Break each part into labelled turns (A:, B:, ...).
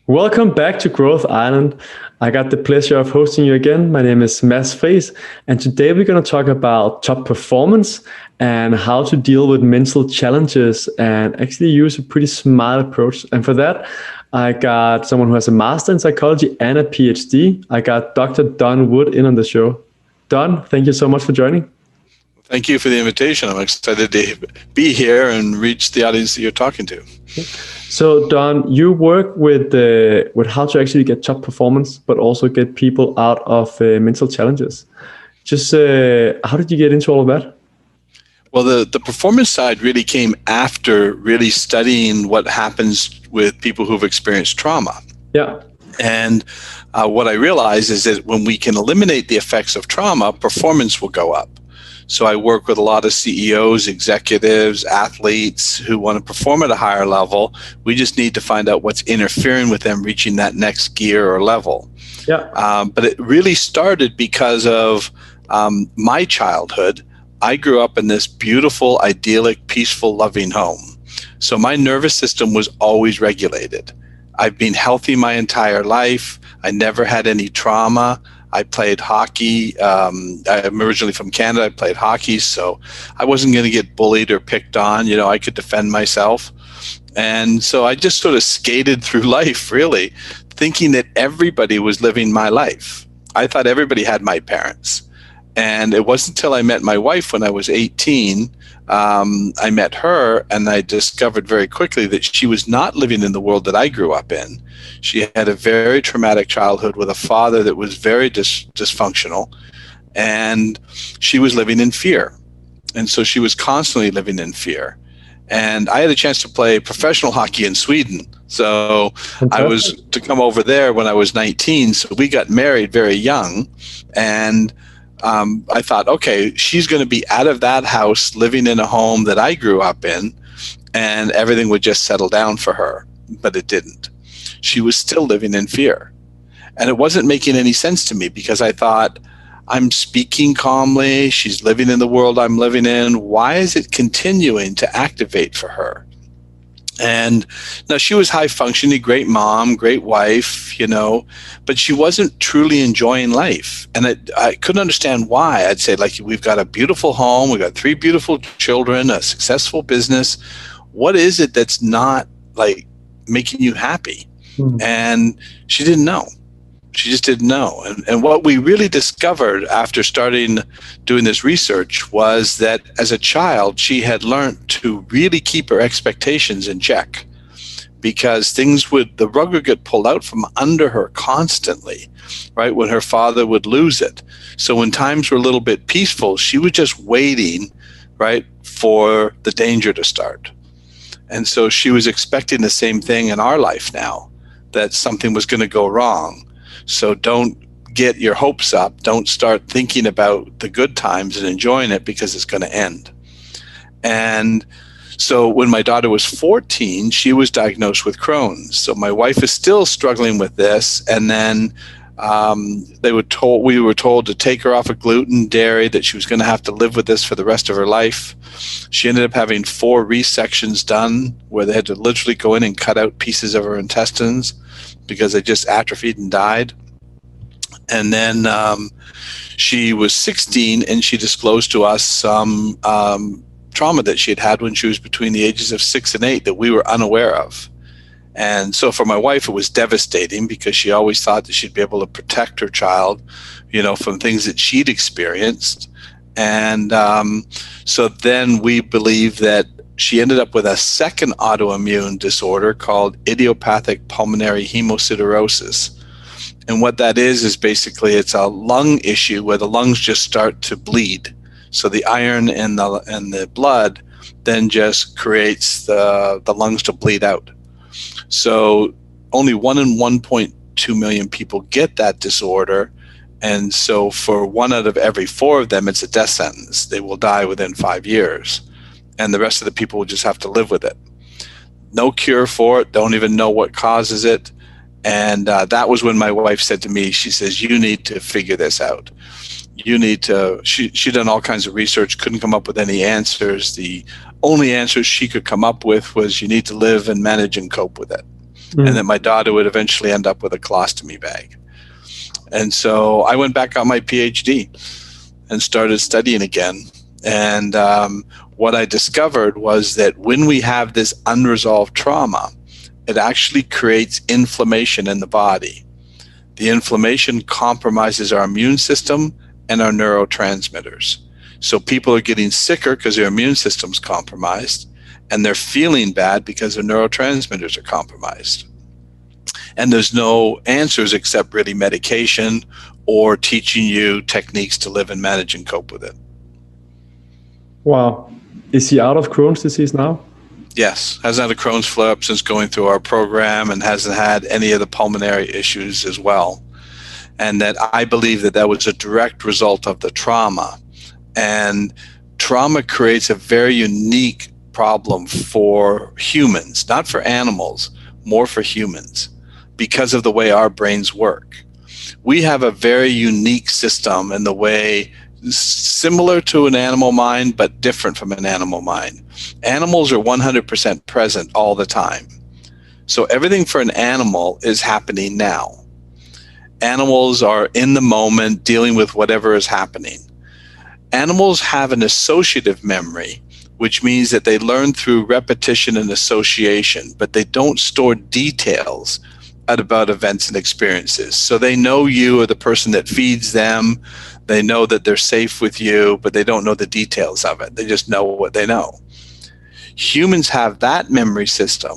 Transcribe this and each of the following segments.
A: Welcome back to Growth Island. I got the pleasure of hosting you again. My name is Mads Friis, and today we're going to talk about top performance and how to deal with mental challenges and actually use a pretty smart approach. And for that, I got someone who has a master in psychology and a PhD. I got Dr. Don Wood in on the show. Don, thank you so much for joining.
B: Thank you for the invitation. I'm excited to be here and reach the audience that you're talking to.
A: So, Don, you work with how to actually get top performance, but also get people out of mental challenges. Just how did you get into all of that?
B: Well, the performance side really came after really studying what happens with people who've experienced trauma.
A: Yeah.
B: And what I realized is that when we can eliminate the effects of trauma, performance will go up. So I work with a lot of CEOs, executives, athletes who want to perform at a higher level. We just need to find out what's interfering with them reaching that next gear or level.
A: Yeah.
B: But it really started because of my childhood. I grew up in this beautiful, idyllic, peaceful, loving home. So my nervous system was always regulated. I've been healthy my entire life. I never had any trauma. I played hockey. I'm originally from Canada. I played hockey, so I wasn't going to get bullied or picked on. You know, I could defend myself. And so I just sort of skated through life, really, thinking that everybody was living my life. I thought everybody had my parents. And it wasn't until I met my wife when I was 18, I met her, and I discovered very quickly that she was not living in the world that I grew up in. She had a very traumatic childhood with a father that was very dysfunctional, and she was living in fear. And so she was constantly living in fear. And I had a chance to play professional hockey in Sweden. So
A: Fantastic.
B: I was to come over there when I was 19. So we got married very young, and I thought, okay, she's going to be out of that house, living in a home that I grew up in, and everything would just settle down for her. But it didn't. She was still living in fear. And it wasn't making any sense to me because I thought, I'm speaking calmly. She's living in the world I'm living in. Why is it continuing to activate for her? And now she was high functioning, great mom, great wife, you know, but she wasn't truly enjoying life. And I couldn't understand why. I'd say, like, we've got a beautiful home, we've got 3 beautiful children, a successful business. What is it that's not, like, making you happy? And she didn't know. She just didn't know. And what we really discovered after starting doing this research was that as a child, she had learned to really keep her expectations in check, because the rug would get pulled out from under her constantly, right? When her father would lose it. So when times were a little bit peaceful, she was just waiting, right, for the danger to start. And so she was expecting the same thing in our life now, that something was going to go wrong. So don't get your hopes up. Don't start thinking about the good times and enjoying it, because it's going to end. And so when my daughter was 14, she was diagnosed with Crohn's. So my wife is still struggling with this. And then we were told to take her off of gluten, dairy, that she was going to have to live with this for the rest of her life. She ended up having 4 resections done where they had to literally go in and cut out pieces of her intestines because they just atrophied and died. And then she was 16 and she disclosed to us some trauma that she had had when she was between the ages of 6 and 8 that we were unaware of. And so for my wife, it was devastating because she always thought that she'd be able to protect her child, you know, from things that she'd experienced. And so then we believe that she ended up with a second autoimmune disorder called idiopathic pulmonary hemosiderosis. And what that is basically it's a lung issue where the lungs just start to bleed. So the iron in the blood then just creates the lungs to bleed out. So only 1 in 1.2 million people get that disorder. And so for 1 out of every 4 of them, it's a death sentence. They will die within 5 years. And the rest of the people will just have to live with it. No cure for it. Don't even know what causes it. And that was when my wife said to me, she says, you need to figure this out. You need to, she done all kinds of research, couldn't come up with any answers. The only answers she could come up with was you need to live and manage and cope with it. and that my daughter would eventually end up with a colostomy bag. And so I went back on my PhD and started studying again. And what I discovered was that when we have this unresolved trauma, it actually creates inflammation in the body. The inflammation compromises our immune system and our neurotransmitters. So people are getting sicker because their immune system's compromised, and they're feeling bad because their neurotransmitters are compromised. And there's no answers except really medication or teaching you techniques to live and manage and cope with it.
A: Wow. Is he out of Crohn's disease now?
B: Yes, hasn't had a Crohn's flare-up since going through our program, and hasn't had any of the pulmonary issues as well. And that I believe that was a direct result of the trauma. And trauma creates a very unique problem for humans, not for animals, more for humans, because of the way our brains work. We have a very unique system in the way, similar to an animal mind, but different from an animal mind. Animals are 100% present all the time. So everything for an animal is happening now. Animals are in the moment, dealing with whatever is happening. Animals have an associative memory, which means that they learn through repetition and association, but they don't store details about events and experiences. So they know you are the person that feeds them. They know that they're safe with you, but they don't know the details of it. They just know what they know. Humans have that memory system,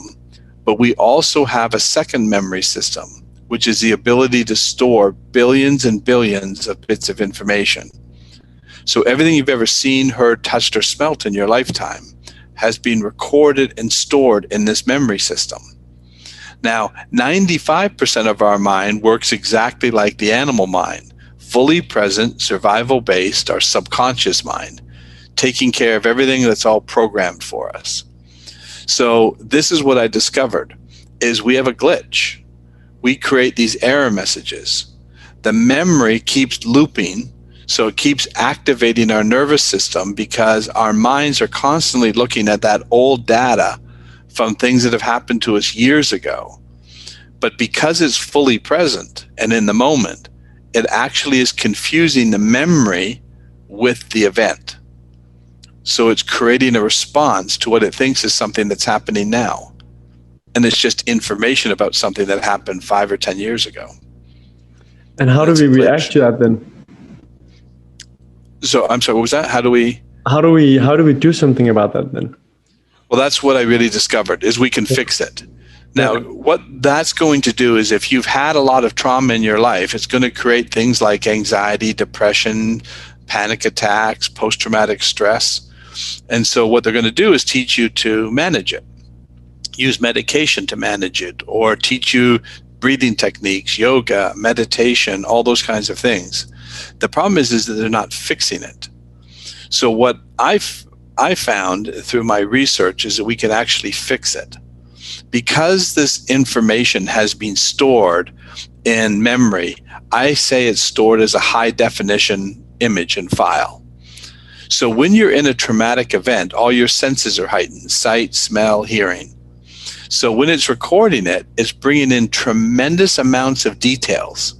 B: but we also have a second memory system, which is the ability to store billions and billions of bits of information. So everything you've ever seen, heard, touched, or smelt in your lifetime has been recorded and stored in this memory system. Now, 95% of our mind works exactly like the animal mind, fully present, survival-based, our subconscious mind, taking care of everything that's all programmed for us. So this is what I discovered, is we have a glitch. We create these error messages. The memory keeps looping, so it keeps activating our nervous system because our minds are constantly looking at that old data from things that have happened to us years ago. But because it's fully present and in the moment, it actually is confusing the memory with the event. So it's creating a response to what it thinks is something that's happening now. And it's just information about something that happened 5 or 10 years ago.
A: And how do we react to that then?
B: So I'm sorry, what was that? How do we
A: do something about that then?
B: Well, that's what I really discovered, is we can fix it. Now, what that's going to do is, if you've had a lot of trauma in your life, it's going to create things like anxiety, depression, panic attacks, post-traumatic stress. And so what they're going to do is teach you to manage it. Use medication to manage it, or teach you breathing techniques, yoga, meditation, all those kinds of things. The problem is that they're not fixing it. So what I found through my research is that we can actually fix it. Because this information has been stored in memory, I say it's stored as a high definition image and file. So when you're in a traumatic event, all your senses are heightened: sight, smell, hearing. So when it's recording it, it's bringing in tremendous amounts of details.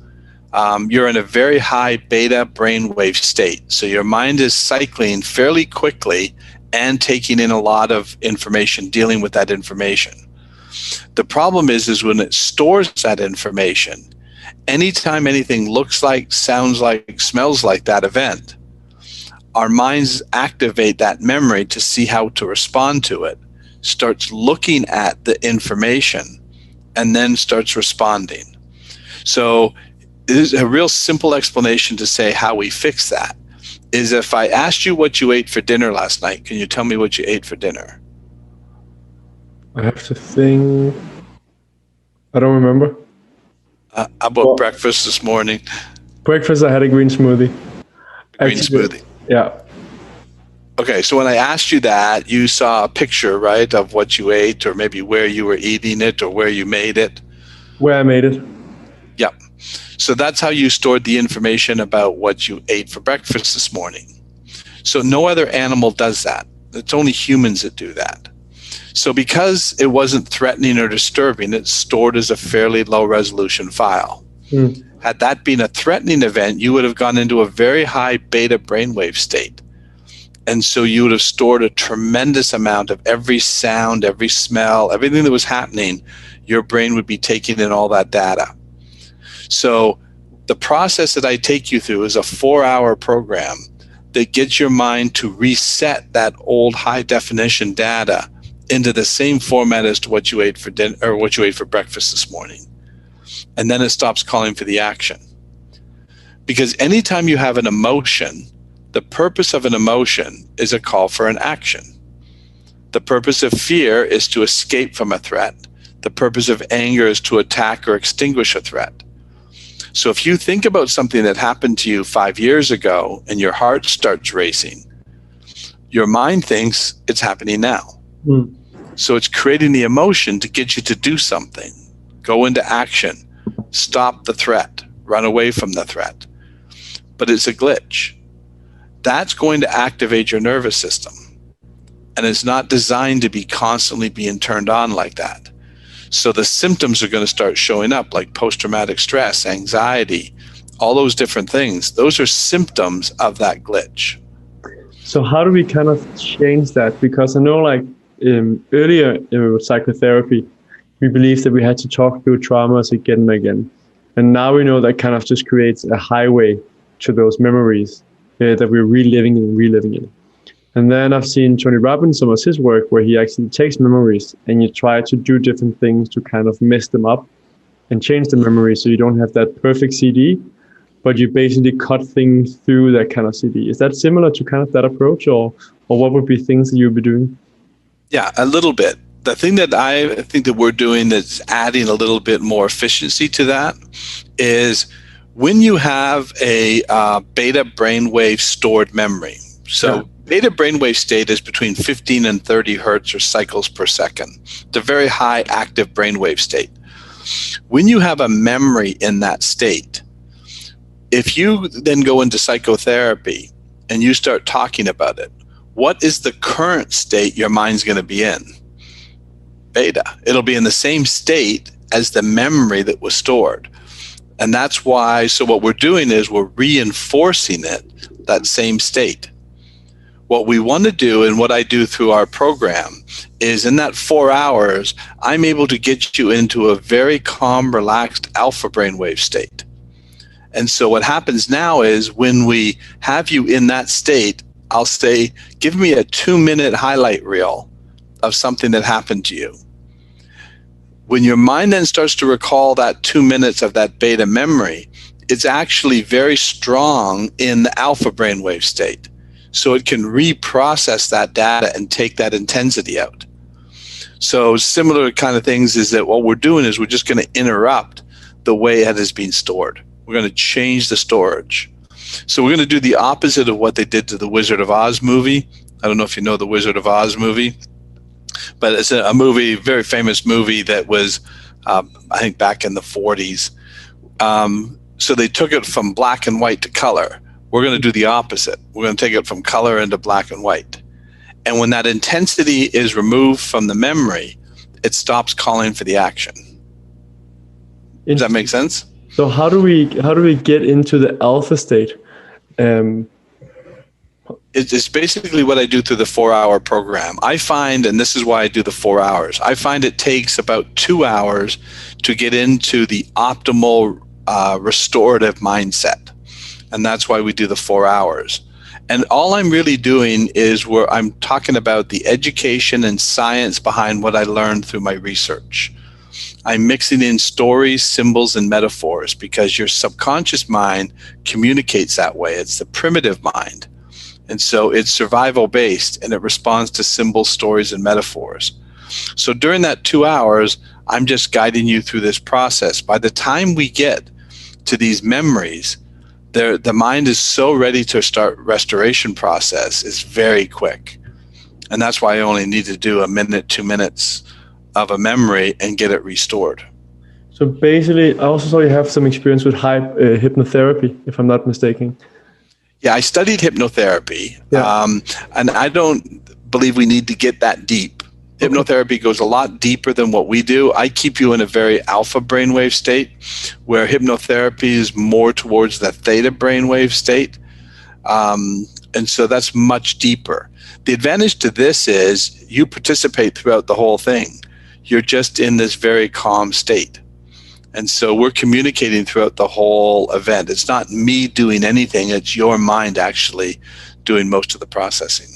B: You're in a very high beta brainwave state. So your mind is cycling fairly quickly and taking in a lot of information, dealing with that information. The problem is when it stores that information, anytime anything looks like, sounds like, smells like that event, our minds activate that memory to see how to respond to it, starts looking at the information, and then starts responding. So there's a real simple explanation to say how we fix that. Is if I asked you what you ate for dinner last night, can you tell me what you ate for dinner?
A: I have to think. I don't remember.
B: How about breakfast this morning?
A: Breakfast, I had a green smoothie.
B: Green smoothie.
A: Yeah.
B: Okay, so when I asked you that, you saw a picture, right, of what you ate, or maybe where you were eating it, or where you made it?
A: Where I made it.
B: Yeah. So that's how you stored the information about what you ate for breakfast this morning. So no other animal does that. It's only humans that do that. So because it wasn't threatening or disturbing, it's stored as a fairly low resolution file.
A: Mm.
B: Had that been a threatening event, you would have gone into a very high beta brainwave state. And so you would have stored a tremendous amount of every sound, every smell, everything that was happening. Your brain would be taking in all that data. So the process that I take you through is a 4-hour program that gets your mind to reset that old high definition data into the same format as to what you ate for dinner or what you ate for breakfast this morning. And then it stops calling for the action. Because anytime you have an emotion, the purpose of an emotion is a call for an action. The purpose of fear is to escape from a threat. The purpose of anger is to attack or extinguish a threat. So if you think about something that happened to you 5 years ago and your heart starts racing, your mind thinks it's happening now.
A: Mm.
B: So it's creating the emotion to get you to do something, go into action, stop the threat, run away from the threat. But it's a glitch. That's going to activate your nervous system. And it's not designed to be constantly being turned on like that. So the symptoms are going to start showing up, like post-traumatic stress, anxiety, all those different things. Those are symptoms of that glitch.
A: So how do we kind of change that? Because I know like earlier with psychotherapy, we believed that we had to talk through traumas again and again. And now we know that kind of just creates a highway to those memories that we're reliving and reliving it. And then I've seen Tony Robbins, some of his work, where he actually takes memories and you try to do different things to kind of mess them up and change the memory so you don't have that perfect CD, but you basically cut things through that kind of CD. Is that similar to kind of that approach, or what would be things that you'd be doing?
B: Yeah, a little bit. The thing that I think that we're doing that's adding a little bit more efficiency to that is when you have a beta brainwave stored memory. So yeah. Beta brainwave state is between 15 and 30 hertz or cycles per second. It's a very high active brainwave state. When you have a memory in that state, if you then go into psychotherapy and you start talking about it, what is the current state your mind's going to be in? Beta. It'll be in the same state as the memory that was stored. And that's why, so what we're doing is we're reinforcing it, that same state. What we want to do, and what I do through our program, is in that 4 hours, I'm able to get you into a very calm, relaxed alpha brainwave state. And so what happens now is when we have you in that state, I'll say, give me a 2-minute highlight reel of something that happened to you. When your mind then starts to recall that 2 minutes of that beta memory, it's actually very strong in the alpha brainwave state. So it can reprocess that data and take that intensity out. So similar kind of things is that what we're doing is we're just going to interrupt the way it is being stored. We're going to change the storage. So we're going to do the opposite of what they did to the Wizard of Oz movie. I don't know if you know the Wizard of Oz movie, but it's a movie, very famous movie that was, I think, back in the 40s. So they took it from black and white to color. We're going to do the opposite. We're going to take it from color into black and white. And when that intensity is removed from the memory, it stops calling for the action. Does that make sense?
A: So how do we get into the alpha state?
B: It's basically what I do through the 4-hour program. I find, and this is why I do the 4 hours, I find it takes about 2 hours to get into the optimal restorative mindset. And that's why we do the 4 hours. And all I'm really doing is where I'm talking about the education and science behind what I learned through my research. I'm mixing in stories, symbols, and metaphors because your subconscious mind communicates that way. It's the primitive mind. And so it's survival based and it responds to symbols, stories, and metaphors. So during that 2 hours, I'm just guiding you through this process. By the time we get to these memories, the mind is so ready to start restoration process. It's very quick. And that's why I only need to do a minute, 2 minutes of a memory and get it restored.
A: So basically, I also saw you have some experience with hypnotherapy, if I'm not mistaken.
B: Yeah, I studied hypnotherapy.
A: Yeah.
B: And I don't believe we need to get that deep Hypnotherapy goes a lot deeper than what we do. I keep you in a very alpha brainwave state, where hypnotherapy is more towards the theta brainwave state. And so that's much deeper. The advantage to this is you participate throughout the whole thing. You're just in this very calm state. And so we're communicating throughout the whole event. It's not me doing anything. It's your mind actually doing most of the processing.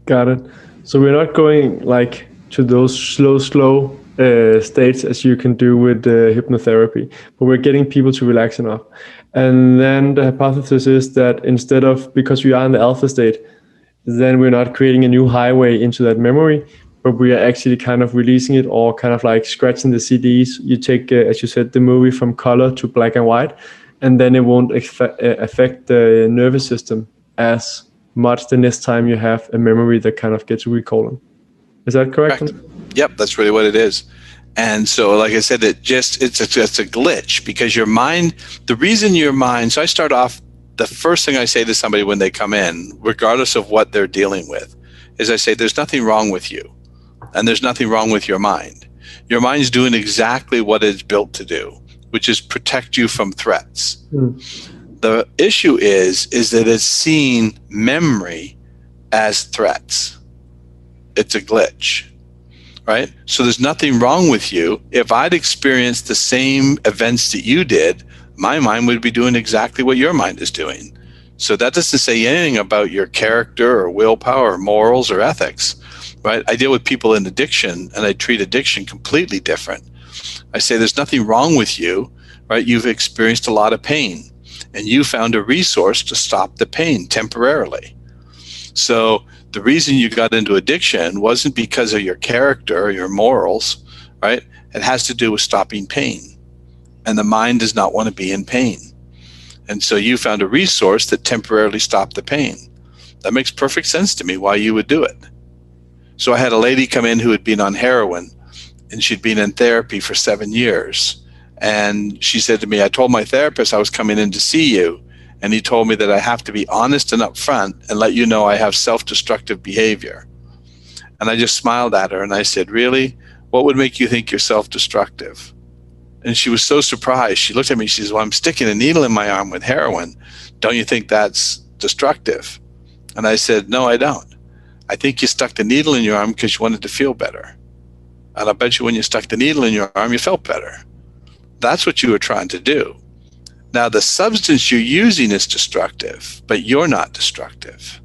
A: Got it. So we're not going like to those slow states as you can do with hypnotherapy, but we're getting people to relax enough. And then the hypothesis is that instead of, because we are in the alpha state, then we're not creating a new highway into that memory, but we are actually kind of releasing it, or kind of like scratching the CDs. You take, as you said, the movie from color to black and white, and then it won't affect the nervous system as much the next time you have a memory that kind of gets recalling. Is that correct?
B: Yep, that's really what it is. And so, like I said, it's a glitch, because your mind, the reason your mind, so I start off, the first thing I say to somebody when they come in, regardless of what they're dealing with, is I say, there's nothing wrong with you, and there's nothing wrong with your mind. Your mind's doing exactly what it's built to do, which is protect you from threats. The issue is that it's seeing memory as threats. It's a glitch, right? So there's nothing wrong with you. If I'd experienced the same events that you did, my mind would be doing exactly what your mind is doing. So that doesn't say anything about your character or willpower or morals or ethics, right? I deal with people in addiction, and I treat addiction completely different. I say there's nothing wrong with you, right? You've experienced a lot of pain, and you found a resource to stop the pain temporarily. So the reason you got into addiction wasn't because of your character or your morals, right? It has to do with stopping pain. And the mind does not want to be in pain. And so you found a resource that temporarily stopped the pain. That makes perfect sense to me why you would do it. So I had a lady come in who had been on heroin, and she'd been in therapy for 7 years. And she said to me, I told my therapist I was coming in to see you, and he told me that I have to be honest and upfront and let you know I have self-destructive behavior. And I just smiled at her and I said, really? What would make you think you're self-destructive? And she was so surprised. She looked at me, she says, well, I'm sticking a needle in my arm with heroin. Don't you think that's destructive? And I said, no, I don't. I think you stuck the needle in your arm because you wanted to feel better. And I bet you when you stuck the needle in your arm, you felt better. That's what you were trying to do. Now, the substance you're using is destructive, but you're not destructive.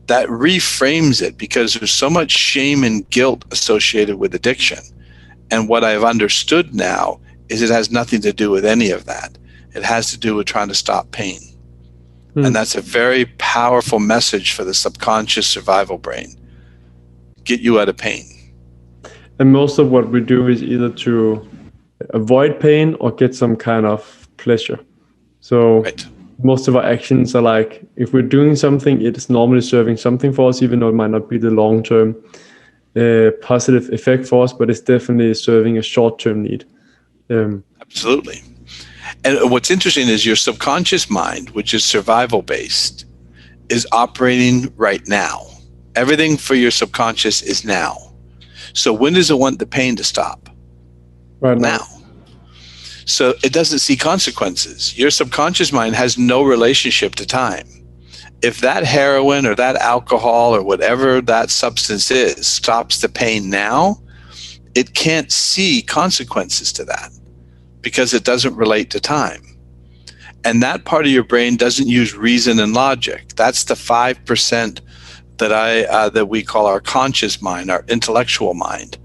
B: That reframes it, because there's so much shame and guilt associated with addiction. And what I've understood now is it has nothing to do with any of that. It has to do with trying to stop pain. And that's a very powerful message for the subconscious survival brain. Get you out of pain.
A: And most of what we do is either to avoid pain or get some kind of pleasure. So most of our actions are like, if we're doing something, it is normally serving something for us, even though it might not be the long-term positive effect for us, but it's definitely serving a short-term need.
B: Absolutely. And what's interesting is your subconscious mind, which is survival-based, is operating right now. Everything for your subconscious is now. So when does it want the pain to stop?
A: Right now.
B: So it doesn't see consequences. Your subconscious mind has no relationship to time. If that heroin or that alcohol or whatever that substance is stops the pain now, it can't see consequences to that because it doesn't relate to time. And that part of your brain doesn't use reason and logic. That's the 5% that we call our conscious mind, our intellectual mind.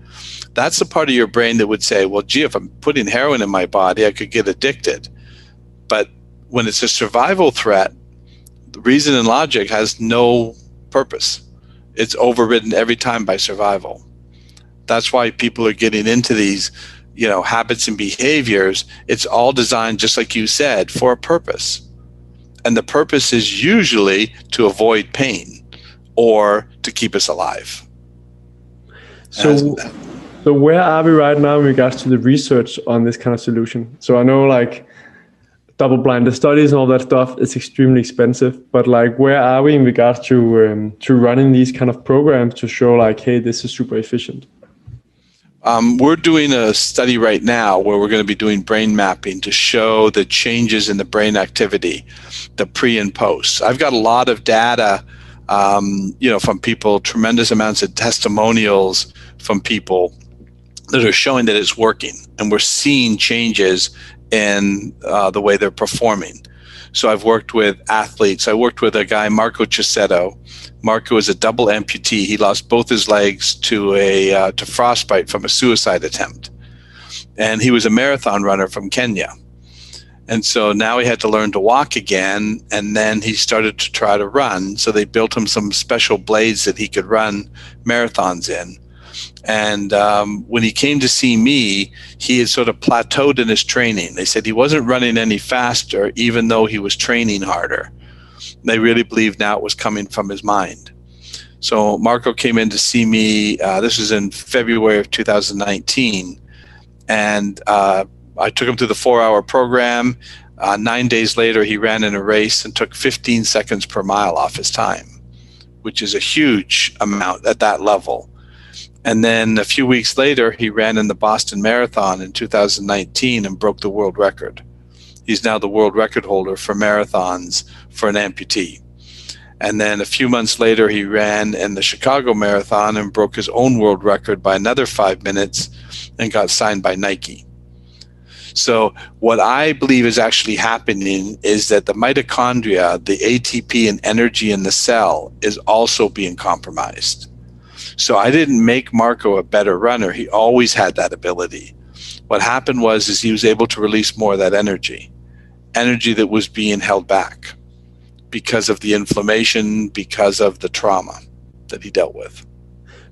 B: That's the part of your brain that would say, well, gee, if I'm putting heroin in my body, I could get addicted. But when it's a survival threat, reason and logic has no purpose. It's overridden every time by survival. That's why people are getting into these, habits and behaviors. It's all designed, just like you said, for a purpose. And the purpose is usually to avoid pain or to keep us alive.
A: So where are we right now in regards to the research on this kind of solution? So I know double-blind studies and all that stuff, it's extremely expensive. But like, where are we in regards to running these kind of programs to show like, hey, this is super efficient?
B: We're doing a study right now where we're going to be doing brain mapping to show the changes in the brain activity, the pre and post. I've got a lot of data, from people, tremendous amounts of testimonials from people that are showing that it's working, and we're seeing changes in the way they're performing. So I've worked with athletes. I worked with a guy, Marco Cicchetto. Marco is a double amputee. He lost both his legs to frostbite from a suicide attempt. And he was a marathon runner from Kenya. And so now he had to learn to walk again, and then he started to try to run. So they built him some special blades that he could run marathons in. And when he came to see me, he had sort of plateaued in his training. They said he wasn't running any faster, even though he was training harder. They really believed now it was coming from his mind. So Marco came in to see me. This was in February of 2019. And I took him through the 4-hour program. 9 days later, he ran in a race and took 15 seconds per mile off his time, which is a huge amount at that level. And then a few weeks later, he ran in the Boston Marathon in 2019 and broke the world record. He's now the world record holder for marathons for an amputee. And then a few months later, he ran in the Chicago Marathon and broke his own world record by another 5 minutes and got signed by Nike. So what I believe is actually happening is that the mitochondria, the ATP and energy in the cell, is also being compromised. So I didn't make Marco a better runner. He always had that ability. What happened was he was able to release more of that energy that was being held back because of the inflammation, because of the trauma that he dealt with.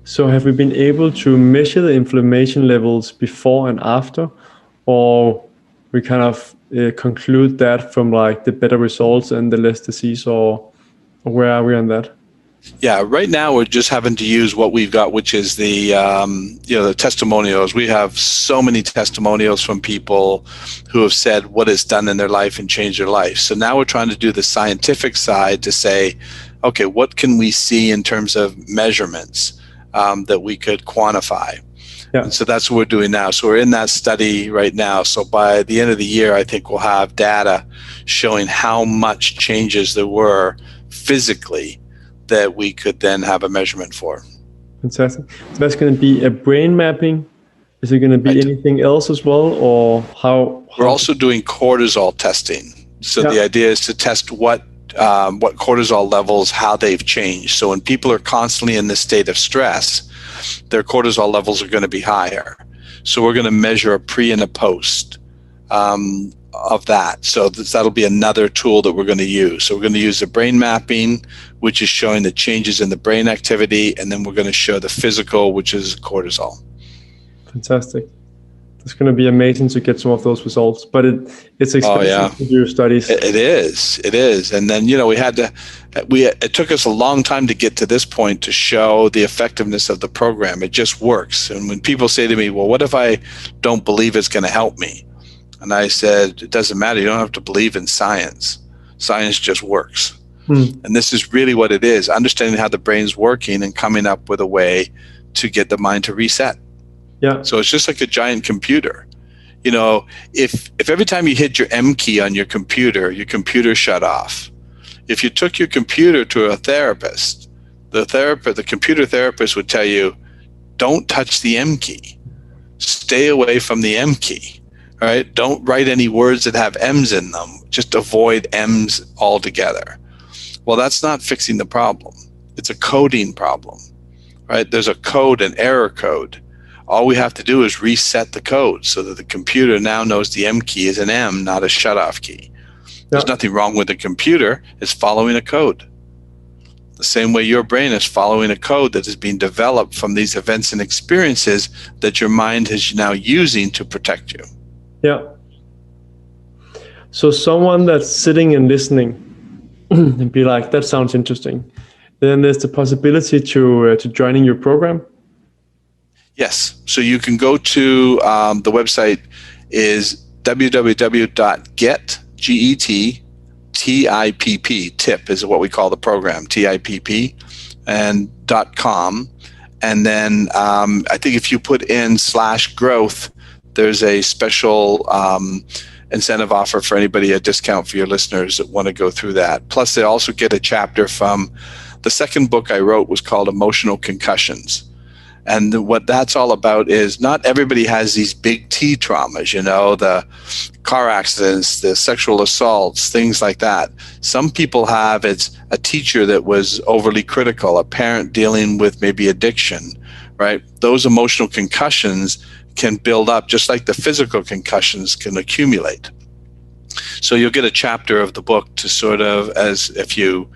A: So have we been able to measure the inflammation levels before and after, or we kind of conclude that from like the better results and the less disease, or where are we on that?
B: Yeah, right now we're just having to use what we've got, which is the the testimonials. We have so many testimonials from people who have said what it's done in their life and changed their life. So now we're trying to do the scientific side to say, okay, what can we see in terms of measurements that we could quantify? Yeah. And so that's what we're doing now. So we're in that study right now. So by the end of the year, I think we'll have data showing how much changes there were physically that we could then have a measurement for.
A: Fantastic. So that's going to be a brain mapping. Is it going to be anything else as well, or how?
B: We're also doing cortisol testing. So the idea is to test what cortisol levels, how they've changed. So when people are constantly in this state of stress, their cortisol levels are going to be higher. So we're going to measure a pre and a post of that. So that'll be another tool that we're going to use. So we're going to use the brain mapping, which is showing the changes in the brain activity, and then we're going to show the physical, which is cortisol.
A: Fantastic. It's going to be amazing to get some of those results, but it's expensive to do studies.
B: It is. And then, it took us a long time to get to this point to show the effectiveness of the program. It just works. And when people say to me, well, what if I don't believe it's going to help me? And I said, it doesn't matter. You don't have to believe in science. Science just works. And this is really what it is, understanding how the brain's working and coming up with a way to get the mind to reset. Yeah. So it's just like a giant computer. If every time you hit your M key on your computer shut off. If you took your computer to a therapist, the computer therapist would tell you, don't touch the M key. Stay away from the M key. All right? Don't write any words that have M's in them. Just avoid M's altogether. Well, that's not fixing the problem. It's a coding problem, right? There's a code, an error code. All we have to do is reset the code so that the computer now knows the M key is an M, not a shutoff key. There's nothing wrong with the computer. It's following a code. The same way your brain is following a code that is being developed from these events and experiences that your mind is now using to protect you.
A: Yeah. So someone that's sitting and listening and be like, that sounds interesting. Then there's the possibility to joining your program.
B: Yes. So you can go to the website is www.getchapter.com. GET, TIP is what we call the program, TIPP, and .com. And then I think if you put in /growth, there's a special incentive offer for anybody, a discount for your listeners that want to go through that. Plus, they also get a chapter from the second book I wrote was called Emotional Concussions. And what that's all about is not everybody has these big T traumas, the car accidents, the sexual assaults, things like that. Some people have, it's a teacher that was overly critical, a parent dealing with maybe addiction, right? Those emotional concussions can build up just like the physical concussions can accumulate. So you'll get a chapter of the book to sort of, as if you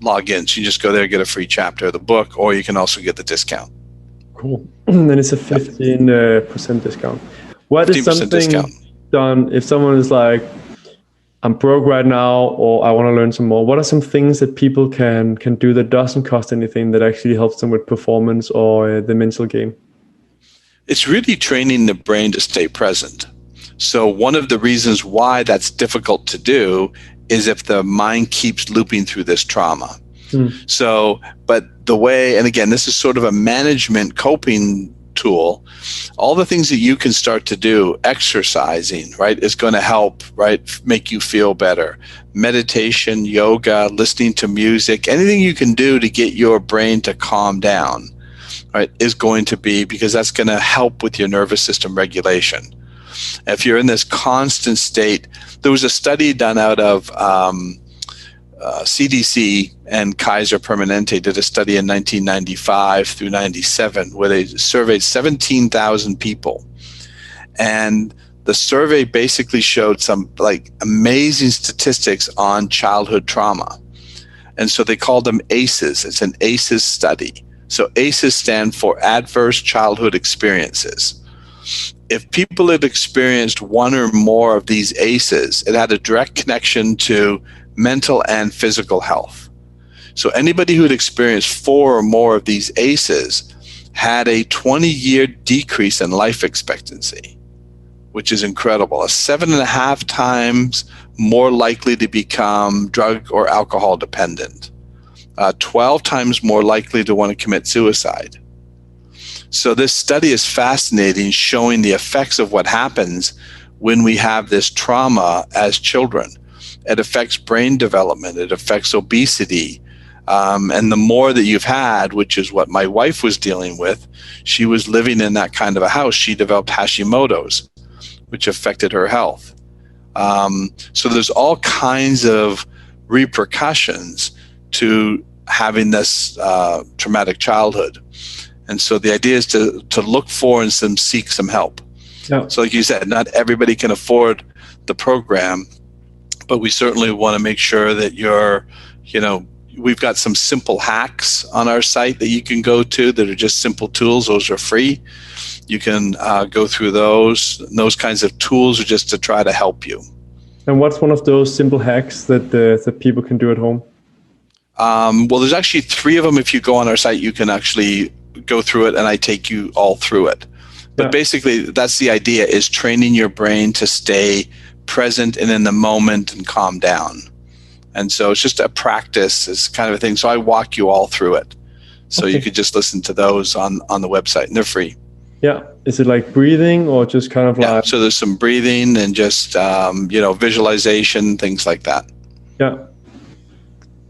B: log in. So you just go there, get a free chapter of the book, or you can also get the discount.
A: Cool. Then it's a 15% discount. What is something discount done if someone is like, I'm broke right now, or I want to learn some more? What are some things that people can do that doesn't cost anything, that actually helps them with performance or the mental game?
B: It's really training the brain to stay present. So one of the reasons why that's difficult to do is if the mind keeps looping through this trauma. So, but the way, and again, this is sort of a management coping tool, all the things that you can start to do, exercising, right, is going to help, right, make you feel better. Meditation, yoga, listening to music, anything you can do to get your brain to calm down, right, is going to be, because that's going to help with your nervous system regulation. If you're in this constant state, there was a study done out of CDC and Kaiser Permanente did a study in 1995 through 97 where they surveyed 17,000 people. And the survey basically showed some like amazing statistics on childhood trauma. And so they called them ACEs. It's an ACEs study. So ACEs stand for Adverse Childhood Experiences. If people had experienced one or more of these ACEs, it had a direct connection to mental and physical health. So anybody who had experienced 4 or more of these ACEs had a 20-year decrease in life expectancy, which is incredible. 7.5 times more likely to become drug or alcohol dependent. 12 times more likely to want to commit suicide. So this study is fascinating, showing the effects of what happens when we have this trauma as children. It affects brain development. It affects obesity. And the more that you've had, which is what my wife was dealing with, she was living in that kind of a house. She developed Hashimoto's, which affected her health. So there's all kinds of repercussions to having this traumatic childhood. And so the idea is to look for and seek some help. Yeah. So like you said, not everybody can afford the program, but we certainly want to make sure that we've got some simple hacks on our site that you can go to that are just simple tools. Those are free. You can go through those. And those kinds of tools are just to try to help you.
A: And what's one of those simple hacks that people can do at home?
B: Well, there's actually 3 of them. If you go on our site, you can actually go through it, and I take you all through it. But basically, that's the idea, is training your brain to stay present and in the moment and calm down. And so it's just a practice. It's kind of a thing. So I walk you all through it. So you could just listen to those on the website, and they're free.
A: Yeah. Is it like breathing or just kind of like?
B: So there's some breathing and just, visualization, things like that.
A: Yeah.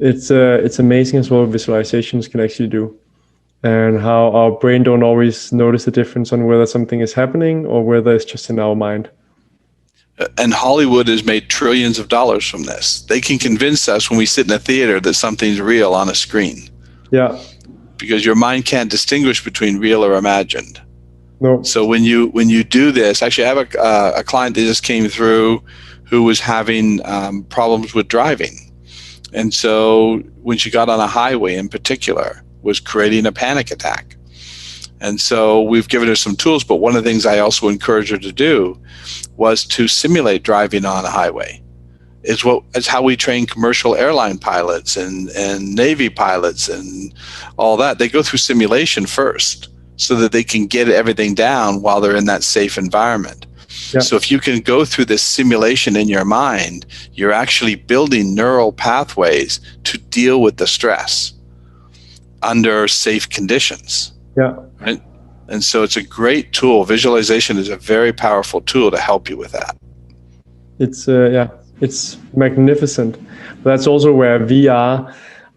A: It's amazing as well what visualizations can actually do, and how our brain don't always notice the difference on whether something is happening or whether it's just in our mind.
B: And Hollywood has made trillions of dollars from this. They can convince us when we sit in a theater that something's real on a screen.
A: Yeah.
B: Because your mind can't distinguish between real or imagined.
A: No.
B: So when you do this, actually I have a client that just came through who was having problems with driving. And so when she got on a highway in particular, was creating a panic attack. And so we've given her some tools, but one of the things I also encouraged her to do was to simulate driving on a highway. It's how we train commercial airline pilots and Navy pilots and all that. They go through simulation first so that they can get everything down while they're in that safe environment.
A: Yeah.
B: So if you can go through this simulation in your mind, you're actually building neural pathways to deal with the stress under safe conditions.
A: Yeah.
B: Right? And so it's a great tool. Visualization is a very powerful tool to help you with that.
A: It's magnificent. But that's also where VR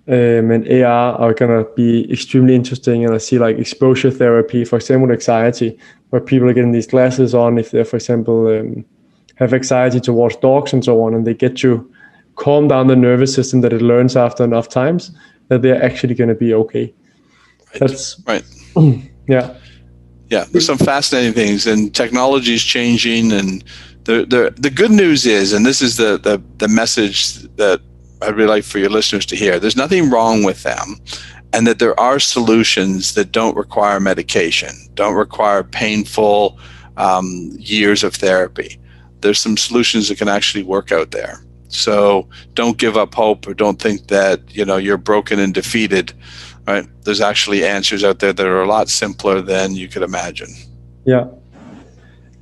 A: and AR are gonna be extremely interesting. And I see like exposure therapy, for example, anxiety, where people are getting these glasses on if they, for example, have anxiety towards dogs and so on, and they get to calm down the nervous system that it learns after enough times that they're actually going to be okay.
B: Right.
A: That's
B: right.
A: Yeah.
B: Yeah, there's some fascinating things, and technology is changing. And the good news is, and this is the message that I'd really like for your listeners to hear, there's nothing wrong with them, and that there are solutions that don't require medication, don't require painful years of therapy. There's some solutions that can actually work out there. So don't give up hope, or don't think that you're broken and defeated. Right? There's actually answers out there that are a lot simpler than you could imagine.
A: Yeah.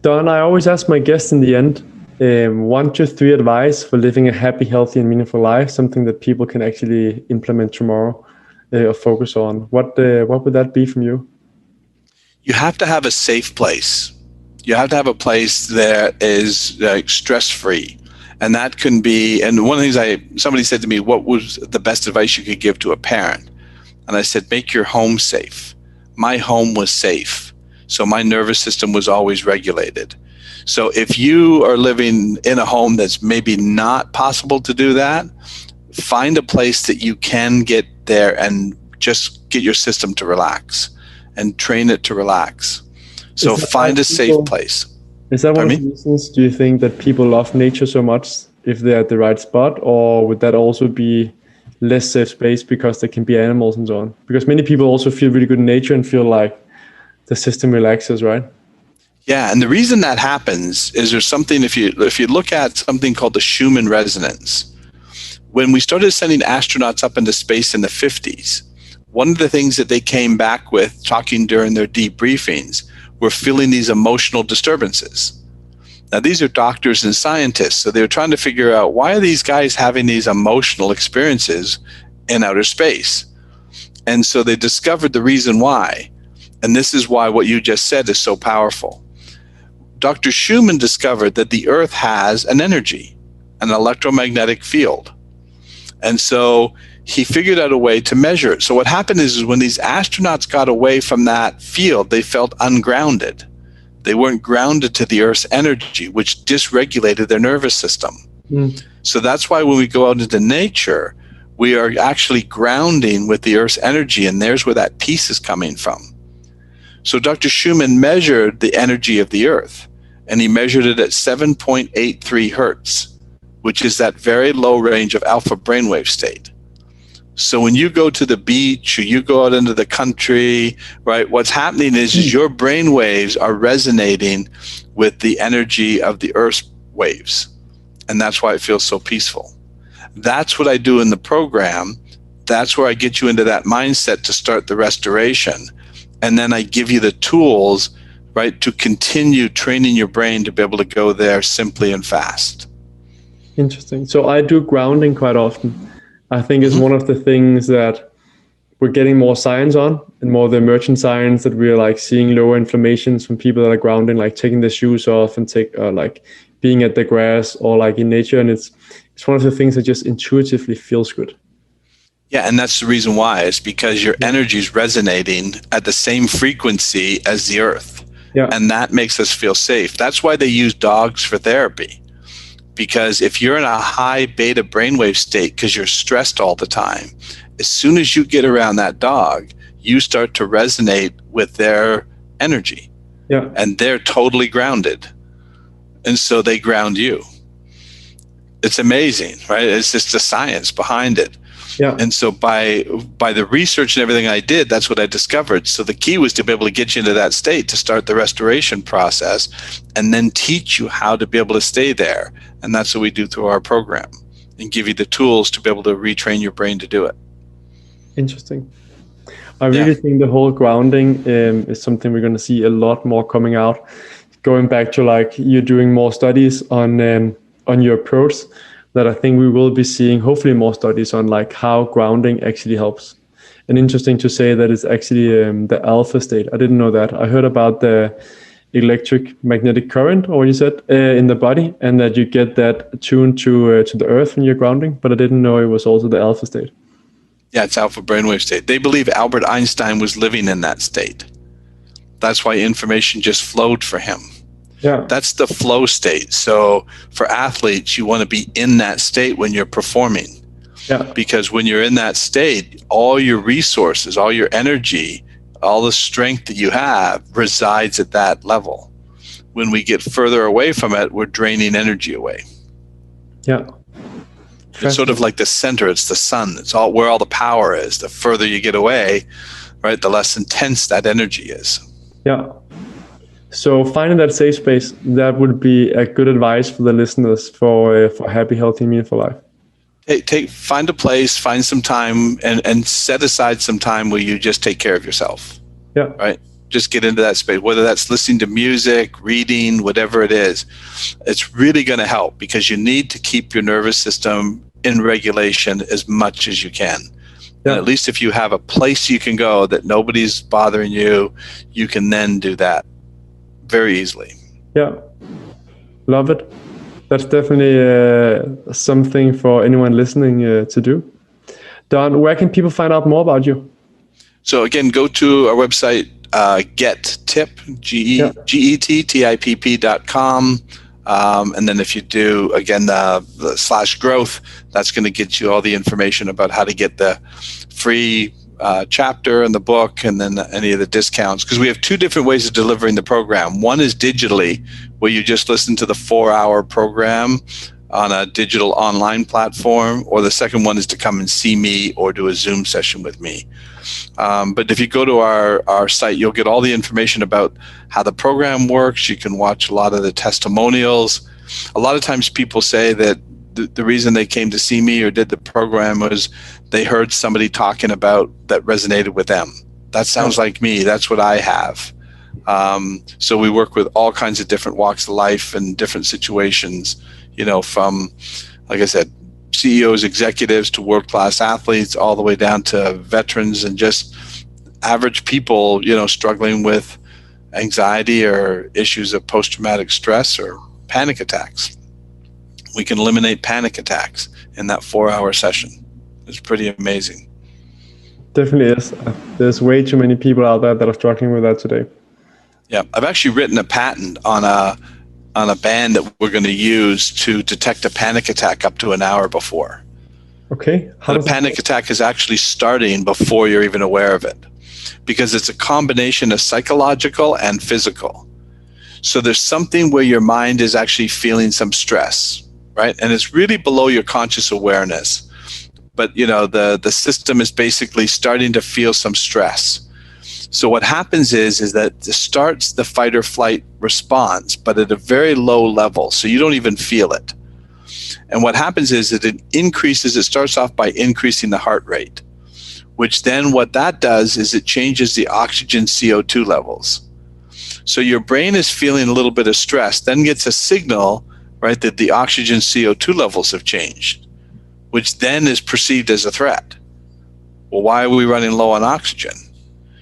A: Don, I always ask my guests in the end, 1 to 3 advice for living a happy, healthy, and meaningful life, something that people can actually implement tomorrow or focus on. What would that be from you?
B: You have to have a safe place. You have to have a place that is stress-free. And that can be, and one of the things somebody said to me, what was the best advice you could give to a parent? And I said, make your home safe. My home was safe, so my nervous system was always regulated. So if you are living in a home that's maybe not possible to do that, find a place that you can get there and just get your system to relax and train it to relax. So find a safe place.
A: Is that one of the reasons, do you think, that people love nature so much if they're at the right spot? Or would that also be less safe space because there can be animals and so on? Because many people also feel really good in nature and feel like the system relaxes, right?
B: Yeah, and the reason that happens is there's something, if you look at something called the Schumann resonance. When we started sending astronauts up into space in the 50s, one of the things that they came back with, talking during their debriefings, were feeling these emotional disturbances. Now, these are doctors and scientists, so they were trying to figure out, why are these guys having these emotional experiences in outer space? And so they discovered the reason why. And this is why what you just said is so powerful. Dr. Schumann discovered that the Earth has an energy, an electromagnetic field. And so he figured out a way to measure it. So what happened is when these astronauts got away from that field, they felt ungrounded. They weren't grounded to the Earth's energy, which dysregulated their nervous system. So that's why when we go out into nature, we are actually grounding with the Earth's energy, and there's where that peace is coming from. So Dr. Schumann measured the energy of the Earth, and he measured it at 7.83 hertz, which is that very low range of alpha brainwave state. So when you go to the beach or you go out into the country, right, what's happening is your brain waves are resonating with the energy of the Earth's waves. And that's why it feels so peaceful. That's what I do in the program. That's where I get you into that mindset to start the restoration. And then I give you the tools, right, to continue training your brain to be able to go there simply and fast.
A: Interesting. So I do grounding quite often. I think it's one of the things that we're getting more science on, and more of the emergent science, that we're like seeing lower inflammations from people that are grounding, like taking their shoes off and like being at the grass or like in nature. And it's one of the things that just intuitively feels good.
B: Yeah, and that's the reason why. It's because your energy is resonating at the same frequency as the Earth.
A: Yeah.
B: And that makes us feel safe. That's why they use dogs for therapy. Because if you're in a high beta brainwave state because you're stressed all the time, as soon as you get around that dog, you start to resonate with their energy.
A: Yeah.
B: And they're totally grounded. And so they ground you. It's amazing, right? It's just the science behind it.
A: Yeah.
B: And so by the research and everything I did, that's what I discovered. So the key was to be able to get you into that state to start the restoration process, and then teach you how to be able to stay there. And that's what we do through our program, and give you the tools to be able to retrain your brain to do it.
A: Interesting. I really think the whole grounding is something we're going to see a lot more coming out. going back to like you doing more studies on your approach, that I think we will be seeing hopefully more studies on like how grounding actually helps. And interesting to say that it's actually the alpha state. I didn't know that. I heard about the electric magnetic current, or what you said, in the body, and that you get that tuned to the earth when you're grounding. But I didn't know it was also the alpha state.
B: Yeah, it's alpha brainwave state. They believe Albert Einstein was living in that state. That's why information just flowed for him.
A: Yeah.
B: That's the flow state. So for athletes, you want to be in that state when you're performing.
A: Yeah.
B: Because when you're in that state, all your resources, all your energy, all the strength that you have resides at that level. When we get further away from it, we're draining energy away.
A: Yeah.
B: It's sort of like the center. It's the sun. It's all where all the power is. The further you get away, right, the less intense that energy is.
A: Yeah. So finding that safe space, that would be a good advice for the listeners for happy, healthy, meaningful life.
B: Find a place, find some time, and set aside some time where you just take care of yourself.
A: Yeah.
B: Right. Just get into that space, whether that's listening to music, reading, whatever it is. It's really going to help because you need to keep your nervous system in regulation as much as you can. Yeah. And at least if you have a place you can go that nobody's bothering you, you can then do that very easily.
A: Yeah. Love it. That's definitely something for anyone listening to do. Don, where can people find out more about you?
B: So again, go to our website, GetTip, GETTIPP.com. And then if you do, again, the /growth, that's going to get you all the information about how to get the free chapter in the book and then any of the discounts. Because we have two different ways of delivering the program. One is digitally, where you just listen to the 4-hour program on a digital online platform, or the second one is to come and see me or do a Zoom session with me. But if you go to our site, you'll get all the information about how the program works. You can watch a lot of the testimonials. A lot of times people say that the reason they came to see me or did the program was they heard somebody talking about that resonated with them. That sounds like me. That's what I have. So we work with all kinds of different walks of life and different situations, from, like I said, CEOs, executives to world-class athletes, all the way down to veterans and just average people, struggling with anxiety or issues of post-traumatic stress or panic attacks. We can eliminate panic attacks in that 4-hour session. It's pretty amazing.
A: Definitely is. There's way too many people out there that are struggling with that today.
B: Yeah, I've actually written a patent on a band that we're going to use to detect a panic attack up to an hour before.
A: Okay.
B: The panic attack is actually starting before you're even aware of it, because it's a combination of psychological and physical. So there's something where your mind is actually feeling some stress, right? And it's really below your conscious awareness. But, the system is basically starting to feel some stress. So what happens is that it starts the fight or flight response, but at a very low level, so you don't even feel it. And what happens is that it starts off by increasing the heart rate, which then what that does is it changes the oxygen CO2 levels. So your brain is feeling a little bit of stress, then gets a signal, right, that the oxygen CO2 levels have changed, which then is perceived as a threat. Well, why are we running low on oxygen?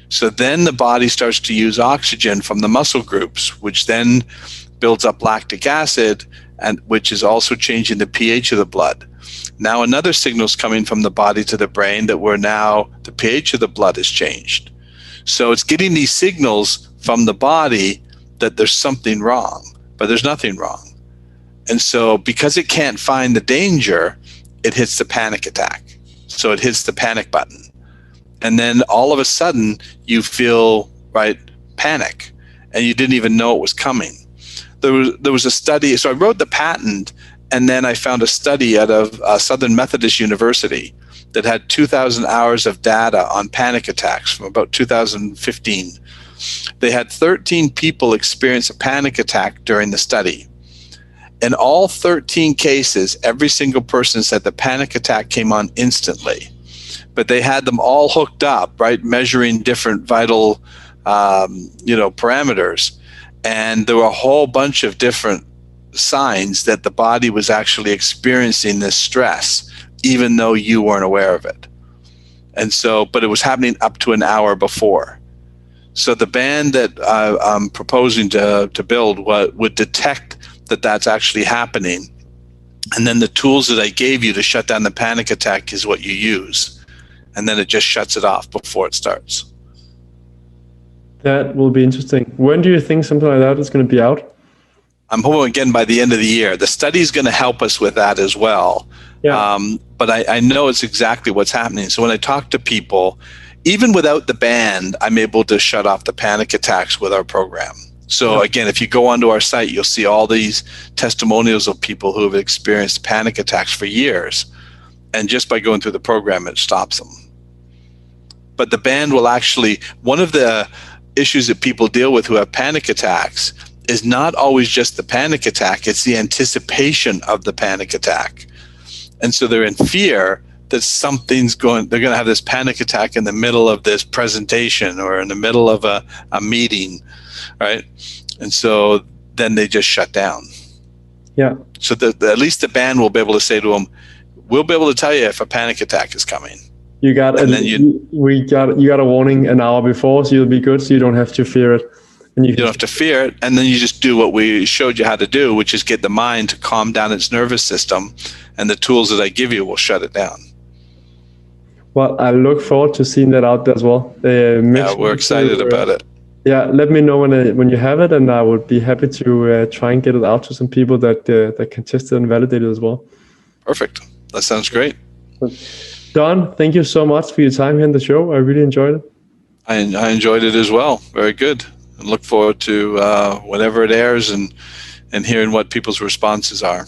B: So then the body starts to use oxygen from the muscle groups, which then builds up lactic acid, and which is also changing the pH of the blood. Now another signal is coming from the body to the brain that the pH of the blood has changed. So it's getting these signals from the body that there's something wrong, but there's nothing wrong. And so because it can't find the danger, it hits the panic attack. So it hits the panic button. And then all of a sudden you feel, right, panic, and you didn't even know it was coming. There was a study, so I wrote the patent, and then I found a study out of Southern Methodist University that had 2,000 hours of data on panic attacks from about 2015. They had 13 people experience a panic attack during the study. In all 13 cases, every single person said the panic attack came on instantly. But they had them all hooked up, right, measuring different vital, parameters. And there were a whole bunch of different signs that the body was actually experiencing this stress, even though you weren't aware of it. And so, but it was happening up to an hour before. So the band that I'm proposing to build would detect that that's actually happening. And then the tools that I gave you to shut down the panic attack is what you use. And then it just shuts it off before it starts.
A: That will be interesting. When do you think something like that is going to be out?
B: I'm hoping again by the end of the year. The study is going to help us with that as well.
A: Yeah.
B: But I know it's exactly what's happening. So when I talk to people, even without the band, I'm able to shut off the panic attacks with our program. So again, if you go onto our site, you'll see all these testimonials of people who have experienced panic attacks for years. And just by going through the program, it stops them. But the band will actually, one of the issues that people deal with who have panic attacks is not always just the panic attack, it's the anticipation of the panic attack. And so they're in fear that they're going to have this panic attack in the middle of this presentation or in the middle of a meeting, right? And so then they just shut down.
A: Yeah.
B: So at least the band will be able to say to them, we'll be able to tell you if a panic attack is coming.
A: You got a warning an hour before, so you'll be good, so you don't have to fear it. And you
B: don't have to fear it, and then you just do what we showed you how to do, which is get the mind to calm down its nervous system, and the tools that I give you will shut it down.
A: Well, I look forward to seeing that out there as well.
B: Yeah, we're excited about it.
A: Yeah, let me know when you have it, and I would be happy to try and get it out to some people that can test it and validate it as well.
B: Perfect. That sounds great.
A: Don, thank you so much for your time here in the show. I really enjoyed it.
B: I enjoyed it as well. Very good. And look forward to whenever it airs and hearing what people's responses are.